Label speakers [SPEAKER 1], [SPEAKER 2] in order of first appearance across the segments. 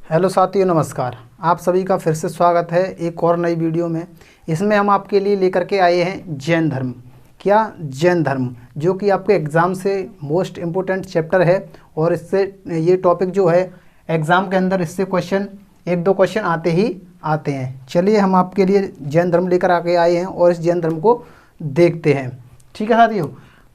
[SPEAKER 1] Hello साथियों, नमस्कार। आप सभी का फिर से स्वागत है एक और नई वीडियो में। इसमें हम आपके लिए लेकर के आए हैं जैन धर्म। क्या? जैन धर्म, जो कि आपके एग्ज़ाम से मोस्ट इम्पोर्टेंट चैप्टर है। और इससे ये टॉपिक जो है एग्ज़ाम के अंदर इससे क्वेश्चन एक दो क्वेश्चन आते ही आते हैं। चलिए हम आपके लिए जैन धर्म लेकर आके आए हैं और इस जैन धर्म को देखते हैं। ठीक है साथियों,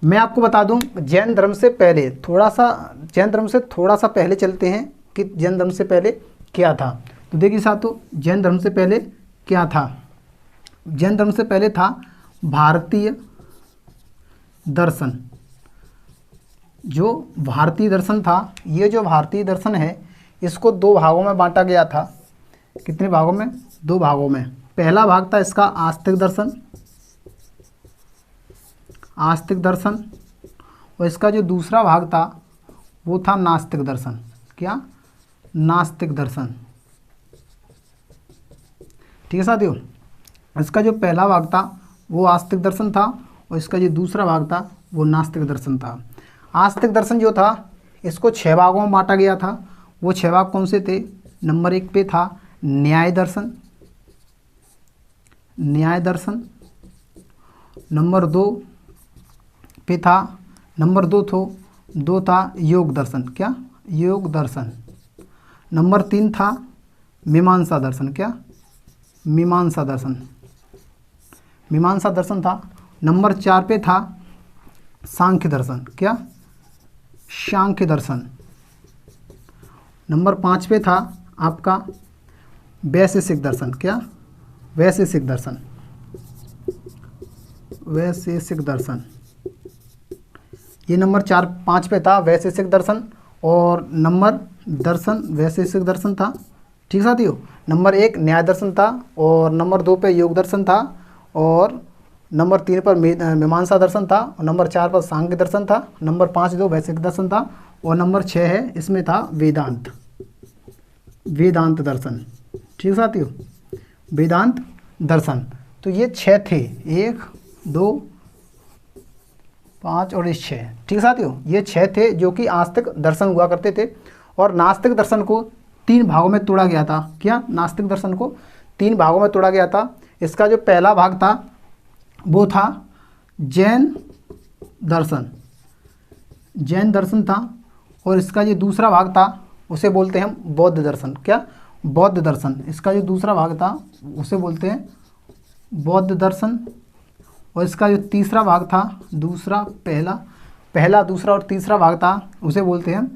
[SPEAKER 1] मैं आपको बता दूं जैन धर्म से पहले जैन धर्म से थोड़ा सा पहले चलते हैं कि जैन धर्म से पहले क्या था। तो देखिए साथियों, जैन धर्म से पहले क्या था। जैन धर्म से पहले था भारतीय दर्शन। जो भारतीय दर्शन था, ये जो भारतीय दर्शन है इसको दो भागों में बांटा गया था। कितने भागों में? दो भागों में। पहला भाग था इसका आस्तिक दर्शन, और इसका जो दूसरा भाग था वो था नास्तिक दर्शन। क्या? नास्तिक दर्शन। ठीक है साथियों, इसका जो पहला भाग था वो आस्तिक दर्शन था और इसका जो दूसरा भाग था वो नास्तिक दर्शन था। आस्तिक दर्शन जो था इसको 6 भागों में बांटा गया था। वो 6 भाग कौन से थे? नंबर 1 पे था न्याय दर्शन। नंबर 2 पे था, नंबर 2 था योग दर्शन। क्या? योग दर्शन। नंबर 3 था मीमांसा दर्शन। क्या? मीमांसा दर्शन था। नंबर 4 पे था सांख्य दर्शन। क्या? सांख्य दर्शन। नंबर 5 पे था आपका वैशेषिक दर्शन। क्या? वैशेषिक दर्शन। ये नंबर 4-5 पे था वैशेषिक दर्शन, और नंबर दर्शन वैशेषिक दर्शन था। ठीक साथियों, नंबर 1 न्याय दर्शन था, और नंबर 2 पे योग दर्शन था, और नंबर 3 पर मीमांसा दर्शन था, और नंबर 4 पर सांख्य दर्शन था, नंबर 5 जो वैशेषिक दर्शन था, और नंबर 6 है इसमें था वेदांत दर्शन। ठीक साथियों, वेदांत दर्शन। तो ये 6 थे, 1 2 5 और 6। ठीक साथियों, ये 6 थे जो कि आस्तिक दर्शन हुआ करते थे। और नास्तिक दर्शन को 3 भागों में तोड़ा गया था। क्या? नास्तिक दर्शन को 3 भागों में तोड़ा गया था। इसका जो पहला भाग था वो था जैन दर्शन था, और इसका जो दूसरा भाग था उसे बोलते हैं हम बौद्ध दर्शन। क्या? बौद्ध दर्शन। इसका जो दूसरा भाग था उसे बोलते हैं बौद्ध दर्शन, और इसका जो तीसरा भाग था, पहला दूसरा और तीसरा भाग था उसे बोलते हैं हम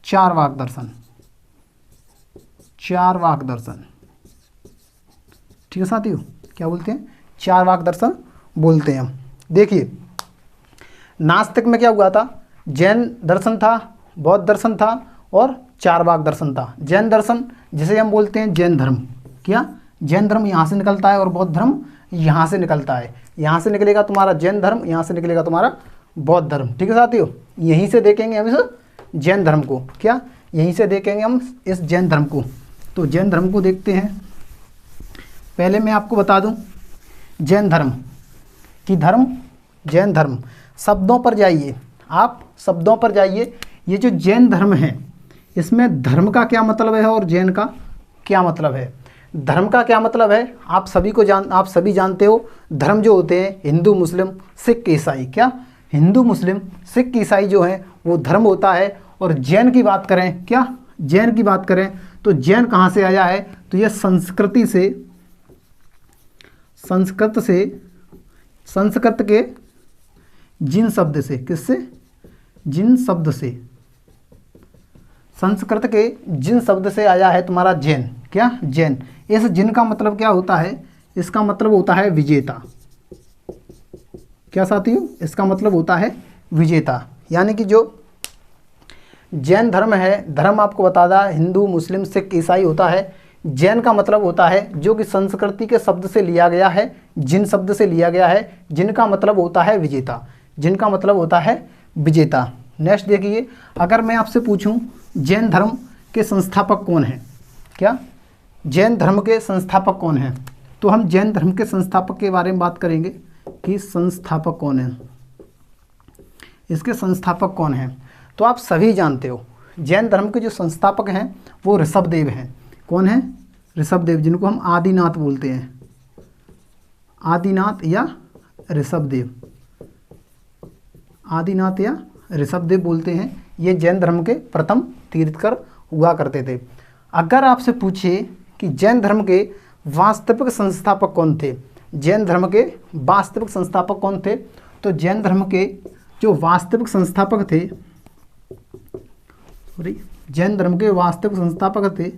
[SPEAKER 1] चारवाक दर्शन। ठीक है साथियों, क्या बोलते हैं? चारवाक दर्शन बोलते हैं हम। देखिए, नास्तिक में क्या हुआ था? जैन दर्शन था, बौद्ध दर्शन था और चारवाक दर्शन था। जैन दर्शन जिसे हम बोलते हैं जैन धर्म। क्या? जैन धर्म यहाँ से निकलता है और बौद्ध धर्म यहाँ से निकलता है। यहाँ से निकलेगा तुम्हारा जैन धर्म, यहाँ से निकलेगा तुम्हारा बौद्ध धर्म। ठीक है साथियों, यहीं से देखेंगे हम इस जैन धर्म को। क्या? यहीं से देखेंगे हम इस जैन धर्म को। तो जैन धर्म को देखते हैं। पहले मैं आपको बता दूं जैन धर्म की जैन धर्म शब्दों पर जाइए, आप शब्दों पर जाइए। ये जो जैन धर्म है इसमें धर्म का क्या मतलब है और जैन का क्या मतलब है। धर्म का क्या मतलब है आप सभी जानते हो। धर्म जो होते हैं हिंदू, मुस्लिम, सिख, ईसाई। क्या? हिंदू, मुस्लिम, सिख, ईसाई जो है वो धर्म होता है। और जैन की बात करें, क्या? जैन की बात करें तो जैन कहाँ से आया है? तो ये संस्कृत के जिन शब्द से, किससे? जिन शब्द से, संस्कृत के जिन शब्द से आया है तुम्हारा जैन। क्या? जैन। इस जिन का मतलब क्या होता है? इसका मतलब होता है विजेता। क्या साथियों? इसका मतलब होता है विजेता। यानी कि जो जैन धर्म है, धर्म आपको बता दा हिंदू, मुस्लिम, सिख, ईसाई होता है। जैन का मतलब होता है जो कि संस्कृति के शब्द से लिया गया है, जिन शब्द से लिया गया है, जिनका मतलब होता है विजेता। जिनका मतलब होता है विजेता। नेक्स्ट देखिए, अगर मैं आपसे पूछूं जैन धर्म के संस्थापक कौन हैं? क्या? जैन धर्म के संस्थापक कौन हैं? तो हम जैन धर्म के संस्थापक के बारे में बात करेंगे कि संस्थापक कौन है, इसके संस्थापक कौन हैं। तो आप सभी जानते हो जैन धर्म के जो संस्थापक हैं वो ऋषभदेव हैं। कौन है? ऋषभदेव, जिनको हम आदिनाथ बोलते हैं, आदिनाथ या ऋषभदेव, आदिनाथ या ऋषभदेव बोलते हैं। ये जैन धर्म के प्रथम तीर्थकर हुआ करते थे। अगर आपसे पूछे कि जैन धर्म के वास्तविक संस्थापक कौन थे, जैन धर्म के वास्तविक संस्थापक कौन थे, तो जैन धर्म के जो वास्तविक संस्थापक थे, जैन धर्म के वास्तविक संस्थापक थे,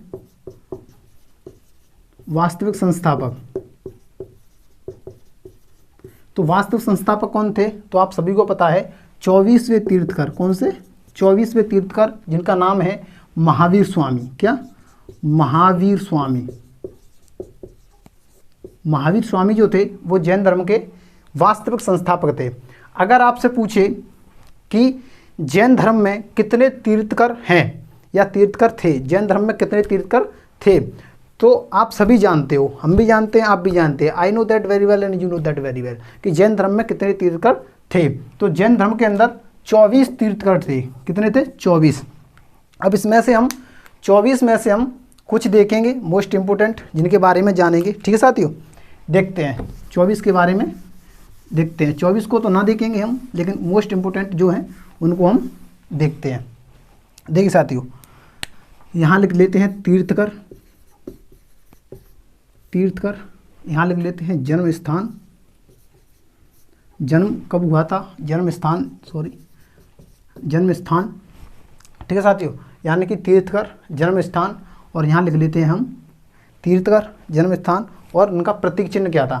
[SPEAKER 1] वास्तविक संस्थापक, तो वास्तविक संस्थापक कौन थे? तो आप सभी को पता है 24वें तीर्थकर। कौन से? 24वें तीर्थकर, जिनका नाम है महावीर स्वामी। क्या? महावीर स्वामी। महावीर स्वामी जो थे वो जैन धर्म के वास्तविक संस्थापक थे। अगर आपसे पूछे कि जैन धर्म में कितने तीर्थकर हैं या तीर्थकर थे, जैन धर्म में कितने तीर्थकर थे, तो आप सभी जानते हो, हम भी जानते हैं, आप भी जानते हैं, I know that very well and you know that very well, कि जैन धर्म में कितने तीर्थकर थे। तो जैन धर्म के अंदर 24 तीर्थकर थे। कितने थे? 24। अब इसमें से हम 24 में से हम कुछ देखेंगे मोस्ट इम्पोर्टेंट, जिनके बारे में जानेंगे। ठीक है साथियों, देखते हैं 24 के बारे में, देखते हैं। 24 को तो ना देखेंगे हम, लेकिन मोस्ट इम्पोर्टेंट जो हैं उनको हम देखते हैं। देखिए साथियों, यहाँ लिख लेते हैं तीर्थकर, तीर्थकर, यहाँ लिख लेते हैं जन्म स्थान, जन्म कब हुआ था, जन्म स्थान, सॉरी जन्म स्थान। ठीक है साथियों, यानी कि तीर्थकर जन्म स्थान, और यहाँ लिख लेते हैं हम तीर्थकर जन्म स्थान, और उनका प्रतीक चिन्ह क्या था?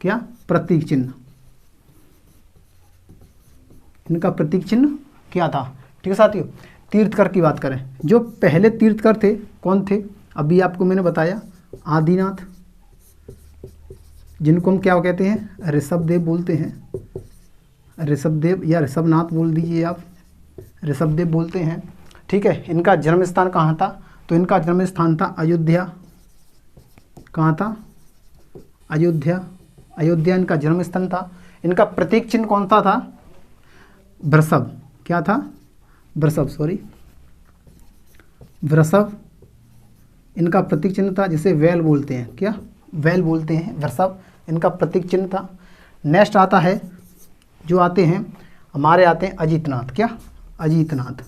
[SPEAKER 1] क्या? प्रतीक चिन्ह, इनका प्रतीक चिन्ह क्या था? ठीक है साथियों, तीर्थकर की बात करें, जो पहले तीर्थकर थे कौन थे? अभी आपको मैंने बताया, आदिनाथ, जिनको हम क्या कहते हैं? ऋषभदेव बोलते हैं, ऋषभदेव या ऋषभनाथ बोल दीजिए आप, ऋषभदेव बोलते हैं। ठीक है, इनका जन्म स्थान कहाँ था? तो इनका जन्म स्थान था अयोध्या। कहाँ था? अयोध्या, अयोध्या इनका जन्म स्थान था। इनका प्रतीक चिन्ह कौन सा था? वृषभ। क्या था? वृषभ, सॉरी वृषभ इनका प्रतीक चिन्ह था, जिसे वैल बोलते हैं। क्या? वैल बोलते हैं, वृषभ इनका प्रतीक चिन्ह था। नेक्स्ट आता है, जो आते हैं हमारे आते हैं अजीतनाथ। क्या? अजीतनाथ,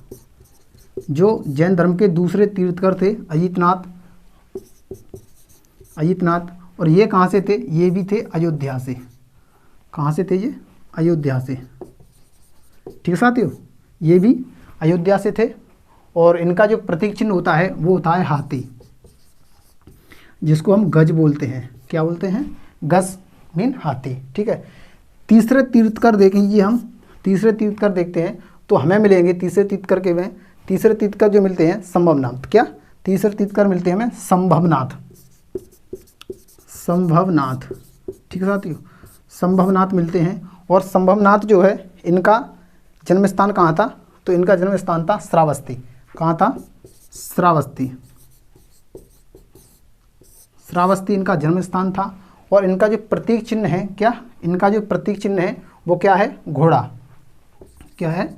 [SPEAKER 1] जो जैन धर्म के दूसरे तीर्थकर थे, अजीतनाथ, अजीतनाथ। और ये कहाँ से थे? ये भी थे अयोध्या से। कहाँ से थे ये? अयोध्या से। ठीक है साथियों, ये भी अयोध्या से थे। और इनका जो प्रतीक चिन्ह होता है वो होता है हाथी, जिसको हम गज बोलते हैं। क्या बोलते हैं? गज मीन हाथी। ठीक है, तीसरे तीर्थकर देखेंगे हम, तीसरे तीर्थकर देखते हैं तो हमें मिलेंगे तीसरे तीर्थकर के में, तीसरे तीर्थकर जो मिलते हैं संभवनाथ। क्या? तीसरे तीर्थकर मिलते हैं हमें संभवनाथ, संभवनाथ। ठीक है साथियों, संभवनाथ मिलते हैं। और संभवनाथ जो है, इनका जन्म स्थान कहाँ था? तो इनका जन्म स्थान था श्रावस्ती। कहाँ था? श्रावस्ती, श्रावस्ती इनका जन्म स्थान था। और इनका जो प्रतीक चिन्ह है, क्या? इनका जो प्रतीक चिन्ह है वो क्या है? घोड़ा। क्या है?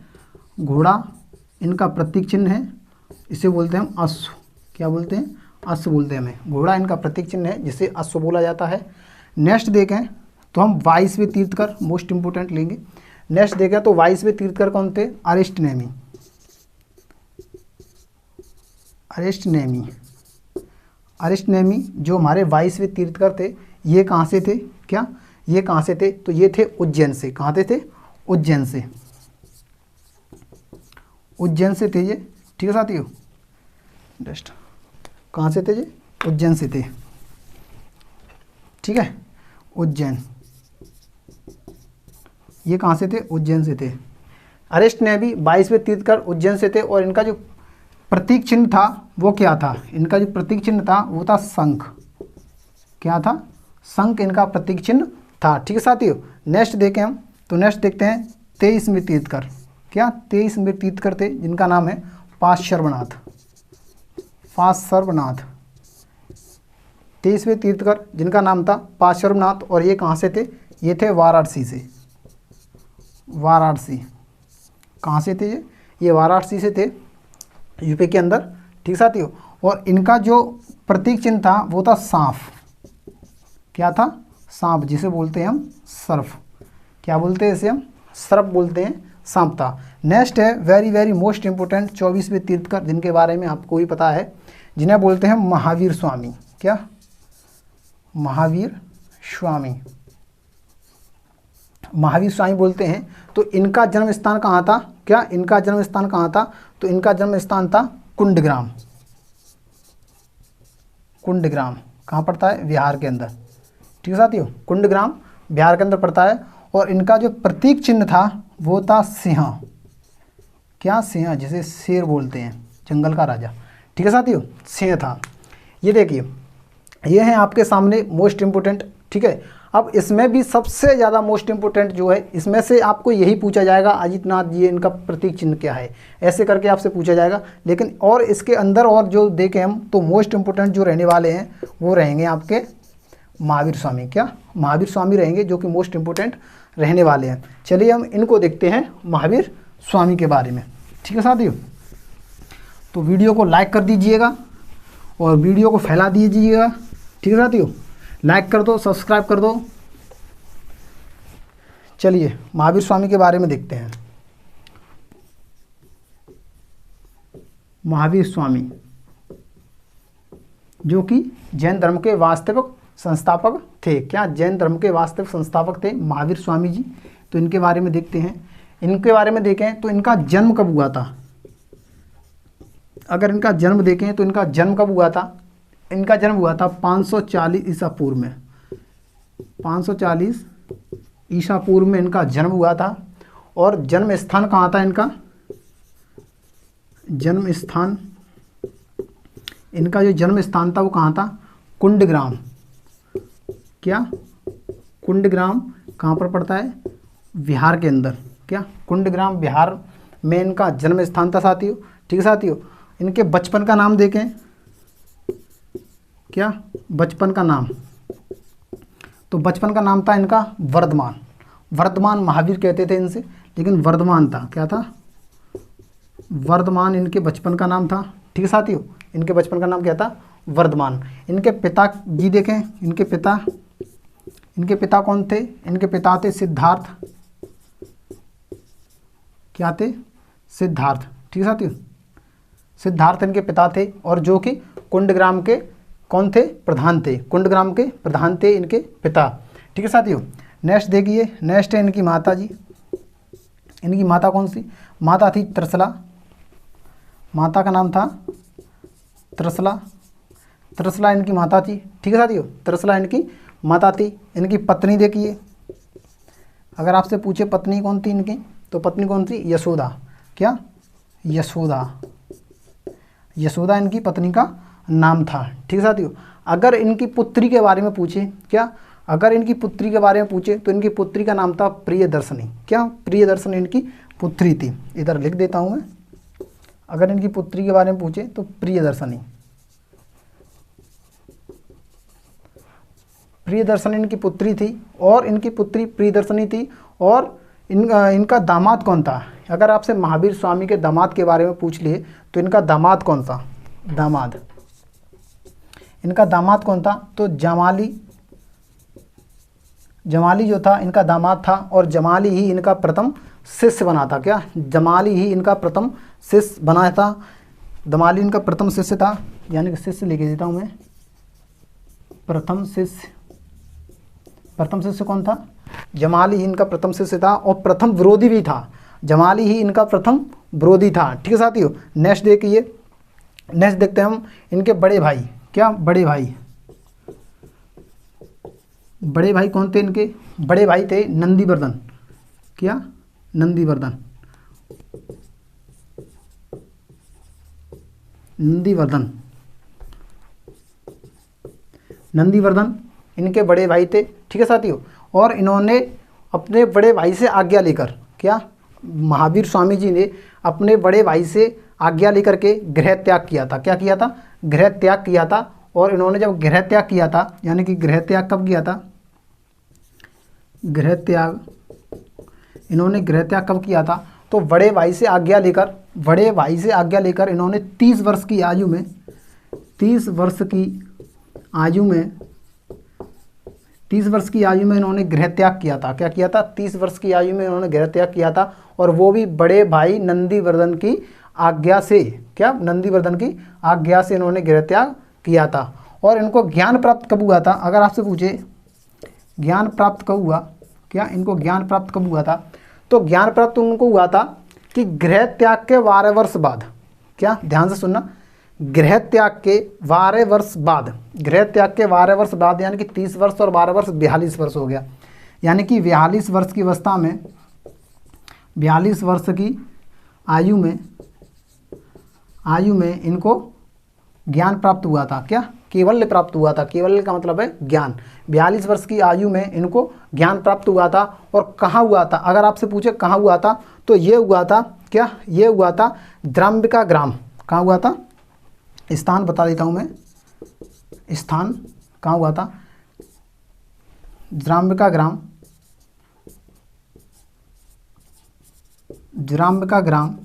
[SPEAKER 1] घोड़ा इनका प्रतीक चिन्ह है, इसे बोलते हैं हम अश्व। क्या बोलते हैं? अश्व बोलते हैं हमें। घोड़ा इनका प्रतीक चिन्ह है, जिसे अश्व बोला जाता है। नेक्स्ट देखें तो हम 22वें तीर्थकर मोस्ट इंपोर्टेंट लेंगे। नेक्स्ट देखें तो 22वें तीर्थकर कौन थे? अरिष्टनेमी, अरिष्टनेमी, अरिष्टनेमी जो हमारे 22वें तीर्थकर थे, ये कहाँ से थे? क्या? ये कहाँ से थे? तो ये थे उज्जैन से। कहाँ थे? उज्जैन से, उज्जैन से थे ये। ठीक है साथियों, नेक्स्ट कहाँ से थे ये? उज्जैन से थे। ठीक है, उज्जैन, ये कहाँ से थे? उज्जैन से थे। अरिष्टनेमी 22वें तीर्थकर उज्जैन से थे। और इनका जो प्रतीक चिन्ह था वो क्या था? इनका जो प्रतीक चिन्ह था वो था शंख। क्या था? शंख इनका प्रतीक चिन्ह था। ठीक है साथियों, नेक्स्ट देखें हम तो नेक्स्ट देखते हैं 23वें तीर्थकर। क्या? 23वें तीर्थकर थे, जिनका नाम है पार्श्वनाथ, पार्श्वनाथ। 23वें तीर्थकर जिनका नाम था पार्श्वनाथ। और ये कहाँ से थे? ये थे वाराणसी से, वाराणसी। कहाँ से थे ये? वाराणसी से थे, यूपी के अंदर। ठीक साथियों, और इनका जो प्रतीक चिन्ह था वो था सांप। क्या था? सांप, जिसे बोलते हैं हम सर्फ। क्या बोलते हैं इसे? हम सर्फ बोलते हैं, सांप था। नेक्स्ट है वेरी वेरी मोस्ट इंपोर्टेंट 24वें तीर्थकर, जिनके बारे में आपको भी पता है, जिन्हें बोलते हैं महावीर स्वामी। क्या? महावीर स्वामी। महावीर स्वामी बोलते हैं। तो इनका जन्म स्थान कहाँ था? क्या इनका जन्म स्थान कहाँ था? तो इनका जन्म स्थान था कुंडग्राम। कुंडग्राम कहाँ पड़ता है? बिहार के अंदर। ठीक है साथियों, कुंडग्राम बिहार के अंदर पड़ता है। और इनका जो प्रतीक चिन्ह था वो था सिंह। क्या? सिंह, जिसे शेर बोलते हैं, जंगल का राजा। ठीक है साथियों, सिंह था। ये देखिए, ये हैं आपके सामने मोस्ट इम्पोर्टेंट। ठीक है, अब इसमें भी सबसे ज़्यादा मोस्ट इम्पोर्टेंट जो है, इसमें से आपको यही पूछा जाएगा, अजितनाथ ये इनका प्रतीक चिन्ह क्या है, ऐसे करके आपसे पूछा जाएगा। लेकिन और इसके अंदर और जो देखें हम, तो मोस्ट इम्पोर्टेंट जो रहने वाले हैं वो रहेंगे आपके महावीर स्वामी। क्या? महावीर स्वामी रहेंगे, जो कि मोस्ट इम्पोर्टेंट रहने वाले हैं। चलिए हम इनको देखते हैं, महावीर स्वामी के बारे में। ठीक है साथियों, तो वीडियो को लाइक कर दीजिएगा और वीडियो को फैला दीजिएगा। ठीक है साथियों, लाइक कर दो, सब्सक्राइब कर दो। चलिए महावीर स्वामी के बारे में देखते हैं। महावीर स्वामी जो कि जैन धर्म के वास्तविक संस्थापक थे। क्या? जैन धर्म के वास्तविक संस्थापक थे महावीर स्वामी जी। तो इनके बारे में देखते हैं। इनके बारे में देखें तो इनका जन्म कब हुआ था? अगर इनका जन्म देखें तो इनका जन्म कब हुआ था? इनका जन्म हुआ था 540 ईसा पूर्व में। 540 ईसा पूर्व में इनका जन्म हुआ था। और जन्म स्थान कहाँ था इनका? जन्म स्थान, इनका जो जन्म स्थान था वो कहाँ था? कुंडग्राम। क्या? कुंडग्राम कहाँ पर पड़ता है? बिहार के अंदर। क्या? कुंडग्राम बिहार में इनका जन्म स्थान था साथियों। ठीक है साथियों, इनके बचपन का नाम देखें। क्या? बचपन का नाम, तो बचपन का नाम था इनका वर्धमान। वर्धमान महावीर कहते थे इनसे, लेकिन वर्धमान था। क्या था? वर्धमान इनके बचपन का नाम था। ठीक है साथियों, इनके बचपन का नाम क्या था? वर्धमान। इनके पिता जी देखें, इनके पिता कौन थे? इनके पिता थे सिद्धार्थ। क्या थे? सिद्धार्थ। ठीक है साथियों, सिद्धार्थ इनके पिता थे, और जो कि कुंडग्राम के कौन थे? प्रधान थे। कुंडग्राम के प्रधान थे इनके पिता। ठीक है साथियों, नेक्स्ट देखिए। नेक्स्ट है इनकी माता जी। इनकी माता कौन सी? माता थी त्रसला। माता का नाम था त्रसला। त्रसला इनकी माता थी। ठीक है साथियों, त्रसला इनकी माता थी। इनकी पत्नी देखिए, अगर आपसे पूछे पत्नी कौन थी इनकी, तो पत्नी कौन थी? यशोदा। क्या? यशोदा। यशोदा इनकी पत्नी का नाम था। ठीक है साथियों, अगर इनकी पुत्री के बारे में पूछे, क्या? अगर इनकी पुत्री के बारे में पूछे तो इनकी पुत्री का नाम था प्रियदर्शनी। क्या? प्रियदर्शनी इनकी पुत्री थी। इधर लिख देता हूँ मैं। अगर इनकी पुत्री के बारे में पूछे तो प्रियदर्शनी। प्रियदर्शनी इनकी पुत्री थी, और इनकी पुत्री प्रियदर्शनी थी। और इनका दामाद कौन था? अगर आपसे महावीर स्वामी के दामाद के बारे में पूछ लिए तो इनका दामाद कौन सा? दामाद, इनका दामाद कौन था? तो जमाली। जमाली जो था इनका दामाद था, और जमाली ही इनका प्रथम शिष्य बना था। क्या? जमाली ही इनका प्रथम शिष्य बना था। जमाली इनका प्रथम शिष्य था, यानी कि शिष्य लिख देता हूँ मैं। प्रथम शिष्य, प्रथम शिष्य कौन था? जमाली ही इनका प्रथम शिष्य था, और प्रथम विरोधी भी था। जमाली ही इनका प्रथम विरोधी था। ठीक है साथियों, नेक्स्ट देखिए। नेक्स्ट देखते हैं हम इनके बड़े भाई। क्या? बड़े भाई। बड़े भाई कौन थे इनके? बड़े भाई थे नंदीवर्धन। क्या? नंदीवर्धन। नंदीवर्धन। नंदीवर्धन इनके बड़े भाई थे। ठीक है साथियों, और इन्होंने अपने बड़े भाई से आज्ञा लेकर, क्या? महावीर स्वामी जी ने अपने बड़े भाई से आज्ञा लेकर के गृह त्याग किया था। क्या किया था? गृह त्याग किया था। और इन्होंने जब गृह त्याग किया था, यानी कि गृह त्याग कब किया था? गृह त्याग, इन्होंने गृह त्याग कब किया था? तो बड़े भाई से आज्ञा लेकर, बड़े भाई से आज्ञा लेकर इन्होंने 30 वर्ष की आयु में 30 वर्ष की आयु में 30 वर्ष की आयु में इन्होंने गृह त्याग किया था। क्या किया था? 30 वर्ष की आयु में इन्होंने गृह त्याग किया था, और वो भी बड़े भाई नंदीवर्धन की आज्ञा से। क्या? नंदीवर्धन की आज्ञा से इन्होंने गृह त्याग किया था। और इनको ज्ञान प्राप्त कब हुआ था? अगर आपसे पूछे ज्ञान प्राप्त कब हुआ, क्या इनको ज्ञान प्राप्त कब हुआ था, तो ज्ञान प्राप्त उनको हुआ था कि गृह त्याग के 12 वर्ष बाद। क्या? ध्यान से सुनना, गृह त्याग के 12 वर्ष बाद, गृह त्याग के 12 वर्ष बाद, यानी कि 30 वर्ष और 12 वर्ष 42 वर्ष हो गया। यानी कि 42 वर्ष की अवस्था में, 42 वर्ष की आयु में इनको ज्ञान प्राप्त हुआ था। क्या? केवल्य प्राप्त हुआ था। केवल्य का मतलब है ज्ञान। 42 वर्ष की आयु में इनको ज्ञान प्राप्त हुआ था। और कहाँ हुआ था? अगर आपसे पूछे कहाँ हुआ था, तो ये हुआ था, क्या? ये हुआ था द्राम्बिका ग्राम। कहाँ हुआ था? स्थान बता देता हूँ मैं, स्थान कहाँ हुआ था? द्राम्बिका ग्राम, द्राम्बिका ग्राम,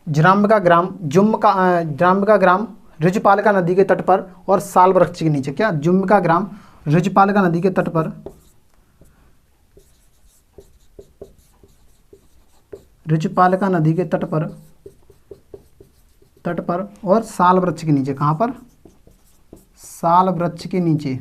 [SPEAKER 1] द्राम्बिका ग्राम, द्राम्बिका ग्राम ऋजुपालिका नदी के तट पर और साल वृक्ष के नीचे। क्या? द्राम्बिका ग्राम ऋजुपालिका नदी के तट पर, ऋजुपालिका नदी के तट पर और साल वृक्ष के नीचे। कहाँ पर? साल वृक्ष के नीचे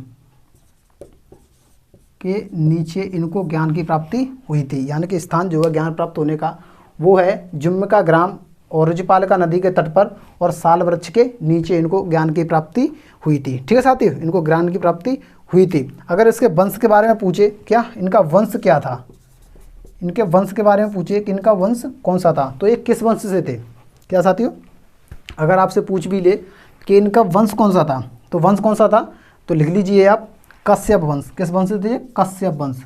[SPEAKER 1] इनको ज्ञान की प्राप्ति हुई थी। यानी कि स्थान जो है ज्ञान प्राप्त होने का वो है द्राम्बिका ग्राम और ऋजुपालिका नदी के तट पर और साल वृक्ष के नीचे इनको ज्ञान की प्राप्ति हुई थी। ठीक है साथियों, इनको ज्ञान की प्राप्ति हुई थी। अगर इसके वंश के बारे में पूछे, क्या इनका वंश क्या था, इनके वंश के बारे में पूछे कि इनका वंश कौन सा था, तो ये किस वंश से थे? क्या साथियों, अगर आपसे पूछ भी ले कि इनका वंश कौन सा था, तो वंश कौन सा था, तो लिख लीजिए आप कश्यप वंश। किस वंश से थे? कश्यप वंश,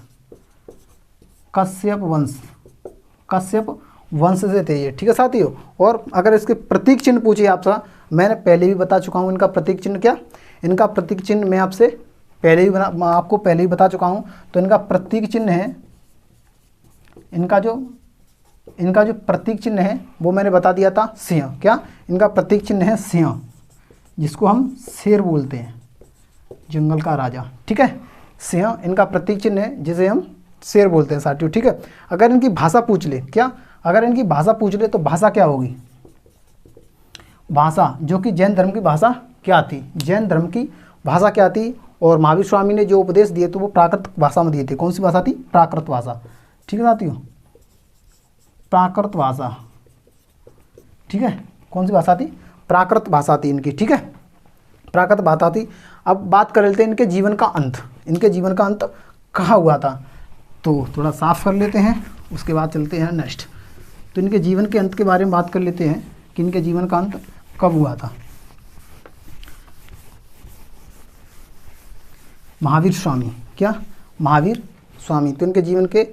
[SPEAKER 1] कश्यप वंश, कश्यप वंश से थे ये। ठीक है साथियों। और अगर इसके प्रतीक चिन्ह पूछिए आपसे, मैंने पहले भी बता चुका हूँ इनका प्रतीक चिन्ह। क्या? इनका प्रतीक चिन्ह मैं आपसे आपको पहले ही बता चुका हूँ। तो इनका प्रतीक चिन्ह है, इनका जो प्रतीक चिन्ह है वो मैंने बता दिया था, सिंह। क्या? इनका प्रतीक चिन्ह है सिंह, जिसको हम शेर बोलते हैं, जंगल का राजा। ठीक है, सिंह इनका प्रतीक चिन्ह है, जिसे हम शेर बोलते हैं साथियों। ठीक है। अगर इनकी भाषा पूछ ले, क्या अगर इनकी भाषा पूछ ले तो भाषा क्या होगी? भाषा जो कि जैन धर्म की भाषा क्या थी, जैन धर्म की भाषा क्या थी? और महावीर स्वामी ने जो उपदेश दिए थे वो प्राकृत भाषा में दिए थे। कौन सी भाषा थी? प्राकृत भाषा। ठीक है साथियों, प्राकृत भाषा। ठीक है, कौन सी भाषा थी? प्राकृत भाषा थी इनकी। ठीक है, प्राकृत भाषा थी। अब बात कर लेते हैं इनके जीवन का अंत। इनके जीवन का अंत कहाँ हुआ था, तो थोड़ा साफ कर लेते हैं, उसके बाद चलते हैं नेक्स्ट। तो इनके जीवन के अंत के बारे में बात कर लेते हैं कि इनके जीवन का अंत कब हुआ था। महावीर स्वामी, क्या? महावीर स्वामी। तो इनके जीवन के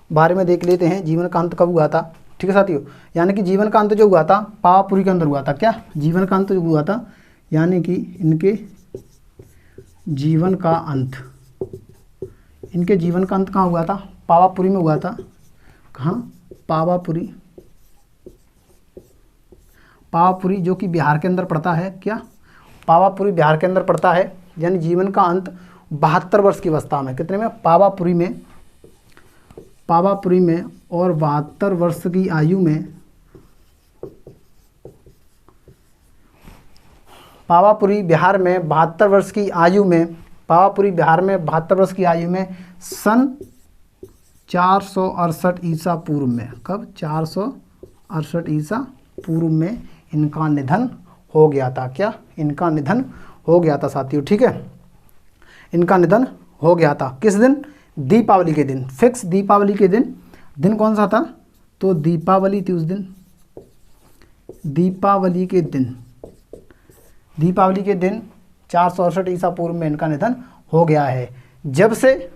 [SPEAKER 1] बारे में देख लेते हैं, जीवन का अंत कब हुआ था। ठीक है साथियों, यानी कि जीवन का अंत जो हुआ था पावापुरी के अंदर हुआ था। क्या? जीवन का अंत जो हुआ था, यानी कि इनके जीवन का अंत, इनके जीवन का अंत कहाँ हुआ था? पावापुरी में हुआ था। कहाँ? पावापुरी, पावापुरी जो कि बिहार के अंदर पड़ता है। क्या? पावापुरी बिहार के अंदर पड़ता है। यानी जीवन का अंत 72 वर्ष की अवस्था में। कितने में? पावापुरी में, पावापुरी में और 72 वर्ष की आयु में, पावापुरी बिहार में 72 वर्ष की आयु में, पावापुरी बिहार में 72 वर्ष की आयु में सन 468 ईसा पूर्व में। कब? 468 ईसा पूर्व में इनका निधन हो गया था। क्या? इनका निधन हो गया था साथियों। ठीक है, इनका निधन हो गया था। किस दिन? दीपावली के दिन। फिक्स दीपावली के दिन। दिन कौन सा था? तो दीपावली थी उस दिन, दीपावली के दिन, दीपावली के दिन 468 ईसा पूर्व में इनका निधन हो गया है। जब से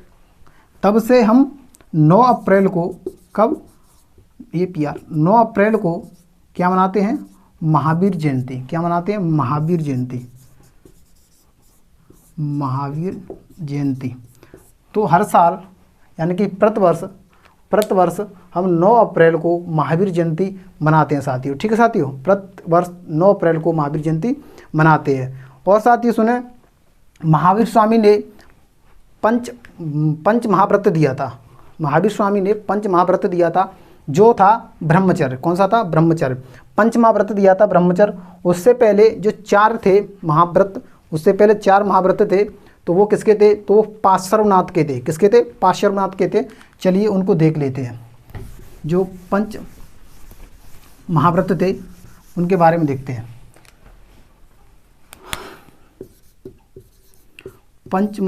[SPEAKER 1] तब से हम 9 अप्रैल को, कब? ये PR 9 अप्रैल को क्या मनाते हैं? महावीर जयंती। क्या मनाते हैं? महावीर जयंती, महावीर जयंती। तो हर साल यानी कि प्रतिवर्ष प्रतिवर्ष हम 9 अप्रैल को महावीर जयंती मनाते हैं साथियों। ठीक है साथियों, प्रतिवर्ष 9 अप्रैल को महावीर जयंती मनाते हैं। और साथियों सुने, महावीर स्वामी ने पंच महाव्रत दिया था। महावीर स्वामी ने पंच महाव्रत दिया था, जो था ब्रह्मचर्य। कौन सा था? ब्रह्मचर्य। पंच महाव्रत दिया था ब्रह्मचर्य। उससे पहले जो 4 थे महाव्रत, उससे पहले 4 महाव्रत थे, तो वो किसके थे? तो वो पार्श्वनाथ के थे। किसके थे? पार्श्वनाथ के थे। चलिए उनको देख लेते हैं। जो पंच महाव्रत थे उनके बारे में देखते हैं। पंच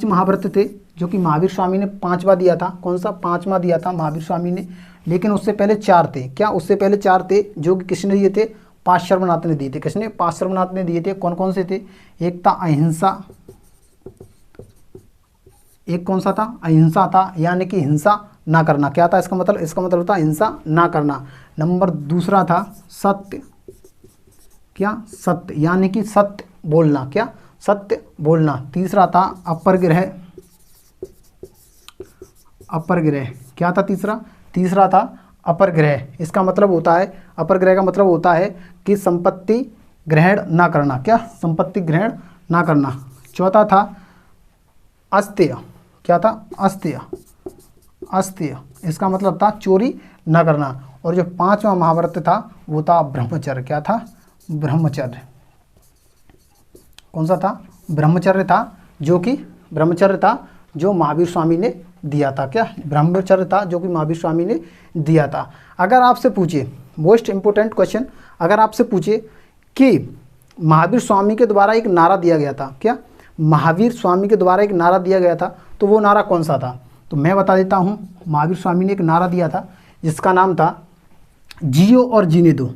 [SPEAKER 1] महाव्रत थे जो कि महावीर स्वामी ने 5वां दिया था। कौन सा? 5वां दिया था महावीर स्वामी ने। लेकिन उससे पहले 4 थे। क्या? उससे पहले 4 थे जो कि किसने दिए थे? पार्श्वनाथ ने दिए थे। किसने? पार्श्वनाथ ने दिए थे। कौन कौन से थे? एक था अहिंसा, एक कौन सा था? अहिंसा था, यानी कि हिंसा ना करना। क्या था इसका मतलब? इसका मतलब था हिंसा ना करना। नंबर दूसरा था सत्य। क्या? सत्य, यानी कि सत्य बोलना। क्या? सत्य बोलना। तीसरा था अपरग्रह। अपरग्रह क्या था? तीसरा था अपरग्रह। इसका मतलब होता है, अपरग्रह का मतलब होता है कि संपत्ति ग्रहण ना करना। क्या? संपत्ति ग्रहण ना करना। चौथा था अस्तेय। क्या था? अस्तेय। इसका मतलब था चोरी ना करना। और जो 5वां महाव्रत था वो था ब्रह्मचर्य। क्या था? ब्रह्मचर्य। कौन सा था? ब्रह्मचर्य था, जो महावीर स्वामी ने दिया था। क्या? ब्रह्मचर्य था जो कि महावीर स्वामी ने दिया था। अगर आपसे पूछे, मोस्ट इंपोर्टेंट क्वेश्चन, अगर आपसे पूछे कि महावीर स्वामी के द्वारा एक नारा दिया गया था। क्या? महावीर स्वामी के द्वारा एक नारा दिया गया था, तो वो नारा कौन सा था? तो मैं बता देता हूँ। महावीर स्वामी ने एक नारा दिया था जिसका नाम था जियो और जीने दो।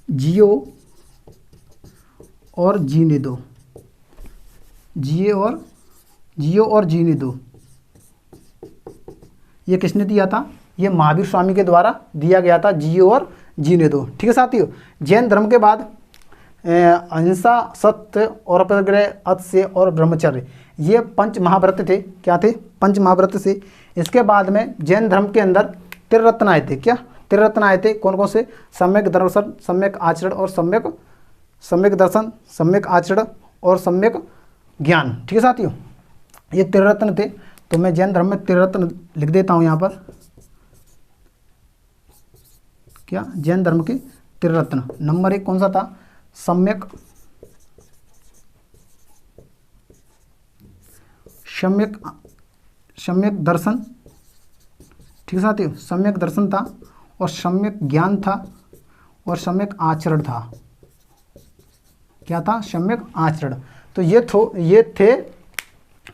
[SPEAKER 1] जियो और जीने दो। जियो और जीने दो। ये किसने दिया था? ये महावीर स्वामी के द्वारा दिया गया था, जियो और जीने दो। ठीक है साथियों, जैन धर्म के बाद अहिंसा, सत्य और अपरग्रह, अत्य और ब्रह्मचर्य, ये 5 महाव्रत थे। क्या थे? 5 महाव्रत से। इसके बाद में जैन धर्म के अंदर त्रिरत्न आए थे। क्या? त्रिरत्न आए थे। कौन कौन से? सम्यक दर्शन, सम्यक आचरण और सम्यक दर्शन, सम्यक आचरण और सम्यक ज्ञान। ठीक है साथियों, ये त्रिरत्न थे। तो मैं जैन धर्म में त्रिरत्न लिख देता हूँ यहाँ पर। क्या? जैन धर्म के त्रिरत्न। नंबर 1 कौन सा था? सम्यक दर्शन। ठीक है साथियों, सम्यक दर्शन था और सम्यक ज्ञान था और सम्यक आचरण था। क्या था? सम्यक आचरण। तो ये थे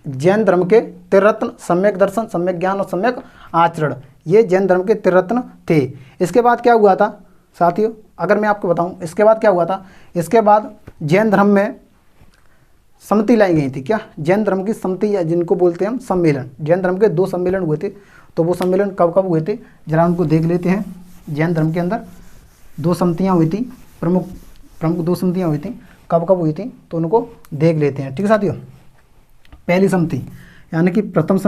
[SPEAKER 1] जैन धर्म के त्रिरत्न, सम्यक दर्शन, सम्यक ज्ञान और सम्यक आचरण। ये जैन धर्म के त्रिरत्न थे। इसके बाद क्या हुआ था साथियों? अगर मैं आपको बताऊं इसके बाद क्या हुआ था, इसके बाद जैन धर्म में सम्मति लाई गई थी। क्या? जैन धर्म की सम्मति, या जिनको बोलते हैं हम सम्मेलन। जैन धर्म के 2 सम्मेलन हुए थे। तो वो सम्मेलन कब कब हुए थे, जरा उनको देख लेते हैं। जैन धर्म के अंदर 2 सम्मतियाँ हुई थी, प्रमुख 2 सम्मतियाँ हुई थी। कब कब हुई थी तो उनको देख लेते हैं। ठीक है साथियों, पहली सम्मति यानी कि प्रथम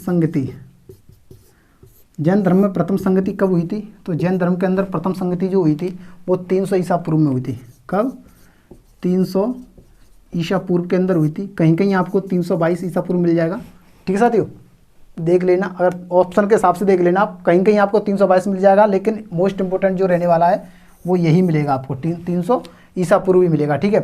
[SPEAKER 1] संगति। जैन धर्म में प्रथम संगति कब हुई थी? तो जैन धर्म के अंदर प्रथम संगति जो हुई थी वो 300 ईसा पूर्व में हुई थी। कब? 300 ईसा पूर्व के अंदर हुई थी। कहीं कहीं आपको 322 ईसा पूर्व मिल जाएगा। ठीक है साथियों, देख लेना, अगर ऑप्शन के हिसाब से देख लेना आप, कहीं कहीं आपको 322 मिल जाएगा, लेकिन मोस्ट इंपोर्टेंट जो रहने वाला है वो यही मिलेगा आपको, 300 ईसा पूर्व ही मिलेगा। ठीक है,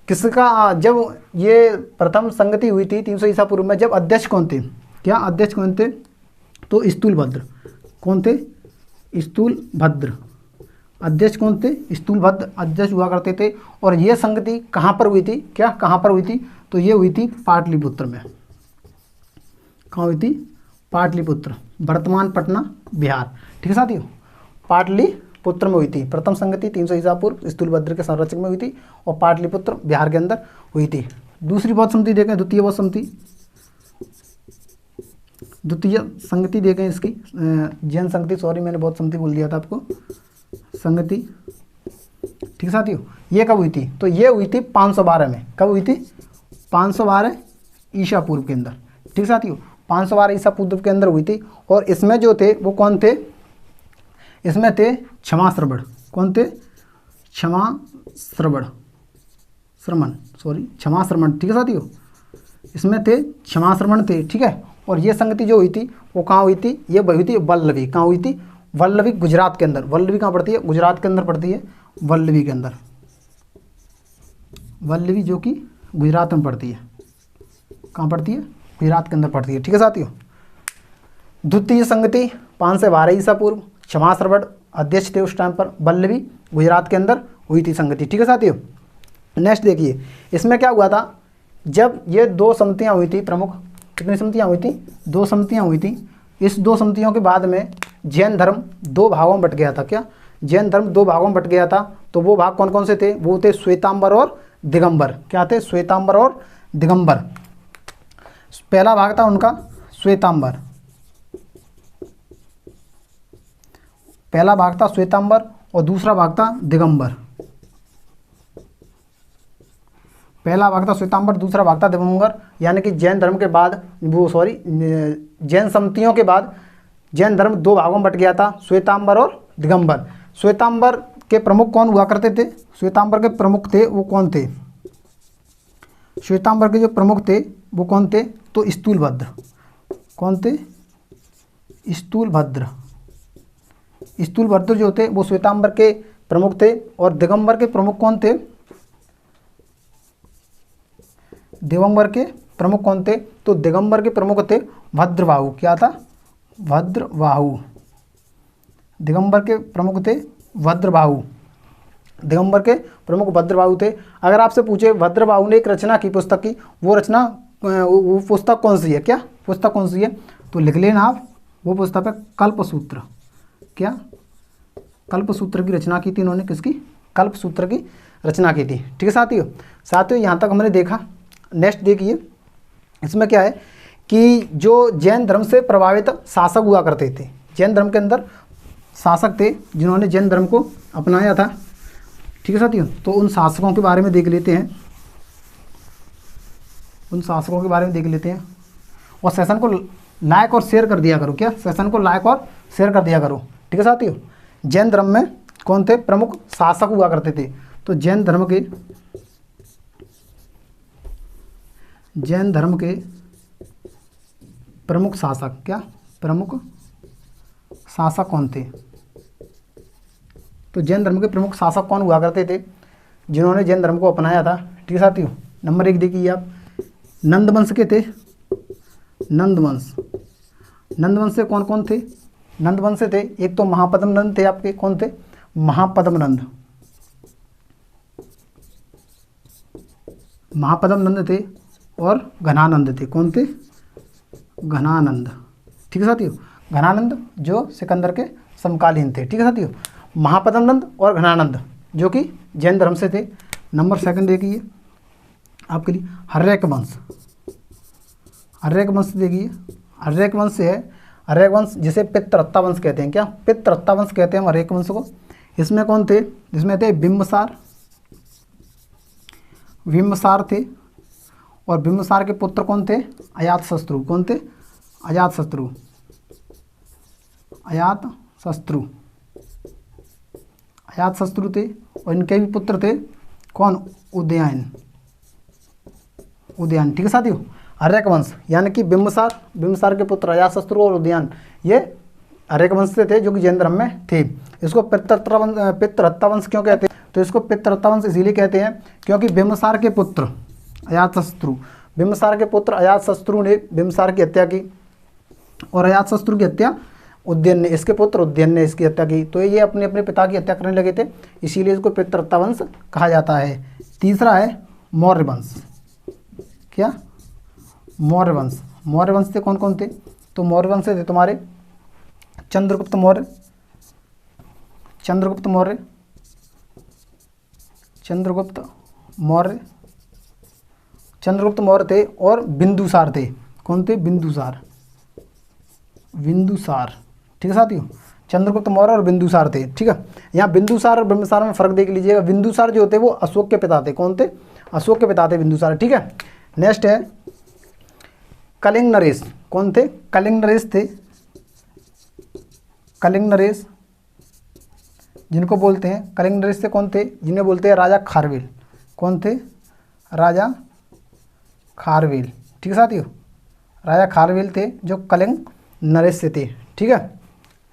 [SPEAKER 1] किसका? जब ये प्रथम संगति हुई थी 300 ईसा पूर्व में, जब अध्यक्ष कौन थे? क्या अध्यक्ष कौन थे? तो स्थूलभद्र। कौन थे? स्थूलभद्र। अध्यक्ष कौन थे? स्थूलभद्र अध्यक्ष हुआ करते थे। और ये संगति कहाँ पर हुई थी? क्या कहाँ पर हुई थी? तो ये हुई थी पाटलिपुत्र में। कहाँ हुई थी? पाटलिपुत्र, वर्तमान पटना, बिहार। ठीक है साथियों, पाटलिपुत्र में हुई थी प्रथम संगति। 300 ईसा पूर्व स्थूलभद्र के संरक्षक में हुई थी और पाटलिपुत्र बिहार के अंदर हुई थी। दूसरी बौद्ध संगति देखें, द्वितीय बौद्ध संगति, द्वितीय संगति देखें इसकी, जैन संगति, सॉरी मैंने बौद्ध संगति बोल दिया था आपको, संगति। ठीक है साथियों, ये कब हुई थी? तो ये हुई थी 512 में। कब हुई थी? 512 ईसा पूर्व के अंदर। ठीक साथियों, 512 ईसा पूर्व के अंदर हुई थी। और इसमें जो थे वो कौन थे, इसमें थे क्षमाश्रवण। कौन थे, क्षमाश्रवण, क्षमाश्रवण। ठीक है साथियों, इसमें थे क्षमाश्रवण थे। ठीक है, और ये संगति जो हुई थी वो कहाँ हुई थी, ये हुई थी वल्लभी। कहाँ हुई थी, वल्लभी, गुजरात के अंदर। वल्लभी कहाँ पड़ती है, गुजरात के अंदर पड़ती है, वल्लभी के अंदर। वल्लभी जो कि गुजरात में पड़ती है। कहाँ पड़ती है, गुजरात के अंदर पड़ती है। ठीक है साथियों, द्वितीय संगति 512 ईसा पूर्व, क्षमाश्रवण अध्यक्ष थे उस टाइम पर, वल्लभी गुजरात के अंदर हुई थी संगति। ठीक है साथियों, नेक्स्ट देखिए, इसमें क्या हुआ था, जब ये 2 समितियाँ हुई थी प्रमुख, कितनी समितियाँ हुई थी, 2 समितियाँ हुई थी। इस 2 समितियों के बाद में जैन धर्म 2 भागों में बट गया था। क्या, जैन धर्म 2 भागों में बट गया था। तो वो भाग कौन कौन से थे, वो थे श्वेतांबर और दिगंबर। क्या थे, श्वेतांबर और दिगंबर। पहला भाग था उनका श्वेतांबर, पहला भाग था श्वेतांबर और दूसरा भाग था दिगंबर। पहला भाग था श्वेतांबर, दूसरा भाग था दिगंबर। यानी कि जैन धर्म के बाद जैन समितियों के बाद जैन धर्म 2 भागों में बट गया था, श्वेतांबर और दिगंबर। श्वेतांबर के प्रमुख कौन हुआ करते थे, श्वेतांबर के प्रमुख थे वो कौन थे, श्वेतांबर के जो प्रमुख थे वो कौन थे, तो स्थूलभद्र। कौन थे, स्थूलभद्र। स्थूलभद्र जो थे वो श्वेतांबर के प्रमुख थे। और दिगंबर के प्रमुख कौन थे, दिगंबर के प्रमुख कौन थे, तो दिगंबर के प्रमुख थे भद्रबाहु। क्या था, भद्रबाहु। दिगंबर के प्रमुख थे भद्रबाहु, दिगंबर के प्रमुख भद्रबाहु थे। अगर आपसे पूछे भद्रबाहु ने एक रचना की पुस्तक की, वो रचना, वो पुस्तक कौन सी है, क्या पुस्तक कौन सी है, तो लिख लेना आप, वो पुस्तक है कल्पसूत्र। क्या, कल्पसूत्र की रचना की थी इन्होंने, किसकी, कल्पसूत्र की रचना की थी। ठीक है साथियों, यहाँ तक हमने देखा। नेक्स्ट देखिए, इसमें क्या है कि जो जैन धर्म से प्रभावित शासक हुआ करते थे, जैन धर्म के अंदर शासक थे जिन्होंने जैन धर्म को अपनाया था। ठीक है साथियों, तो उन शासकों के बारे में देख लेते हैं, उन शासकों के बारे में देख लेते हैं। और सेशन को लाइक और शेयर कर दिया करो। क्या, सेशन को लाइक और शेयर कर दिया करो। ठीक है साथियों, जैन धर्म में कौन थे प्रमुख शासक हुआ करते थे, तो जैन धर्म के प्रमुख शासक, क्या प्रमुख शासक कौन थे, तो जैन धर्म के प्रमुख शासक कौन हुआ करते थे जिन्होंने जैन धर्म को अपनाया था। ठीक है साथियों, नंबर 1 देखिए आप, नंदवंश के थे, नंदवंश। नंदवंश से कौन कौन थे, नंदवंश से थे एक तो महापद्म नंद थे आपके, कौन थे, महापद्म नंद, महापद्म नंद थे। और घनानंद थे, कौन थे, घनानंद। ठीक है साथियों, घनानंद जो सिकंदर के समकालीन थे। ठीक है साथियों, महापद्म नंद और घनानंद जो कि जैन धर्म से थे। नंबर 2 देखिए आपके लिए, हर्यक वंश। हर्यक वंश देखिए, हर्यक वंश है, हर्यक वंश जिसे पितृहत्ता वंश कहते हैं। क्या, पितृहत्ता वंश कहते हैं हर्यक वंश को। इसमें कौन थे, इसमें थे बिंबसार, बिंबसार थे। और बिंबसार के पुत्र कौन थे, अजातशत्रु। कौन थे, अजातशत्रु, अजातशत्रु, अजातशत्रु थे। और इनके भी पुत्र थे कौन, उदयन, उदयन। ठीक है साथियों, हर्यक वंश यानी कि बिंबसार, बिंबसार के पुत्र अजातशत्रु और उदयन, ये हर्यक वंश से थे जो कि जैन धर्म में थे। इसको पितृहत्ता वंश क्यों कहते हैं, तो इसको पितृहत्ता वंश इसीलिए कहते हैं क्योंकि बिंबसार के पुत्र अजातशत्रु, बिंबसार के पुत्र अजातशत्रु ने बिंबसार की हत्या की और अजातशत्रु की हत्या उदयन ने, इसके पुत्र उदयन ने इसकी हत्या की। तो ये अपने अपने पिता की हत्या करने लगे थे, इसीलिए इसको पितृहत्ता वंश कहा जाता है। तीसरा है मौर्य वंश। क्या, मौर्य वंश। मौर्य वंश से कौन कौन थे, तो मौर्य वंश से थे तुम्हारे चंद्रगुप्त मौर्य, चंद्रगुप्त मौर्य, चंद्रगुप्त मौर्य, चंद्रगुप्त मौर्य थे। और बिंदुसार थे, कौन थे, बिंदुसार, बिंदुसार। ठीक है साथियों, चंद्रगुप्त मौर्य और बिंदुसार थे। ठीक है, यहाँ बिंदुसार और बिंबसार में फर्क देख लीजिएगा। बिंदुसार जो थे वो अशोक के पिता थे, कौन थे, अशोक के पिता थे बिंदुसार। ठीक है, नेक्स्ट है कलिंग नरेश। कौन थे? कलिंग नरेश थे। कलिंग नरेश जिनको बोलते हैं, कलिंग नरेश से कौन थे? जिन्हें बोलते हैं राजा खारवेल। कौन थे? राजा खारवेल। ठीक है साथियों, राजा खारवेल थे जो कलिंग नरेश से थे। ठीक है।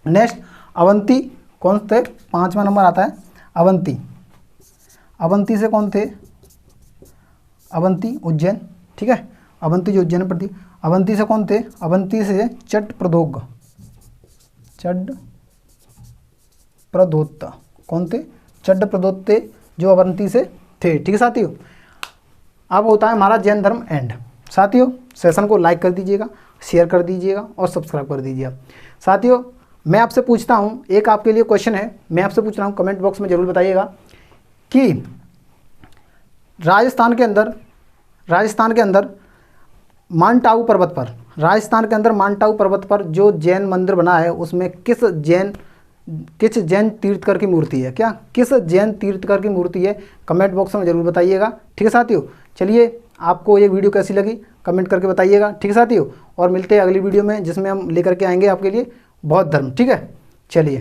[SPEAKER 1] नेक्स्ट अवंती कौन थे? 5वां नंबर आता है अवंती। अवंती से कौन थे? अवंती उज्जैन। ठीक है, अवंती जो उज्जैन पर थी। अवंती से कौन थे? अवंती से चट प्रदोग, चड्ड प्रदोत्त। कौन थे? चड्ड प्रदोत्त जो अवंती से थे। ठीक है साथियों, अब होता है हमारा जैन धर्म एंड। साथियों सेशन को लाइक कर दीजिएगा, शेयर कर दीजिएगा और सब्सक्राइब कर दीजिएगा। साथियों मैं आपसे पूछता हूँ, एक आपके लिए क्वेश्चन है, मैं आपसे पूछ रहा हूँ, कमेंट बॉक्स में ज़रूर बताइएगा कि राजस्थान के अंदर माउंट पर्वत पर, राजस्थान के अंदर माउंट पर्वत पर जो जैन मंदिर बना है उसमें किस जैन तीर्थकर की मूर्ति है? क्या किस जैन तीर्थकर की मूर्ति है? कमेंट बॉक्स में ज़रूर बताइएगा। ठीक है साथियों, चलिए आपको ये वीडियो कैसी लगी कमेंट करके बताइएगा। ठीक है साथियों, और मिलते हैं अगली वीडियो में जिसमें हम लेकर के आएंगे आपके लिए बौद्ध धर्म। ठीक है, चलिए।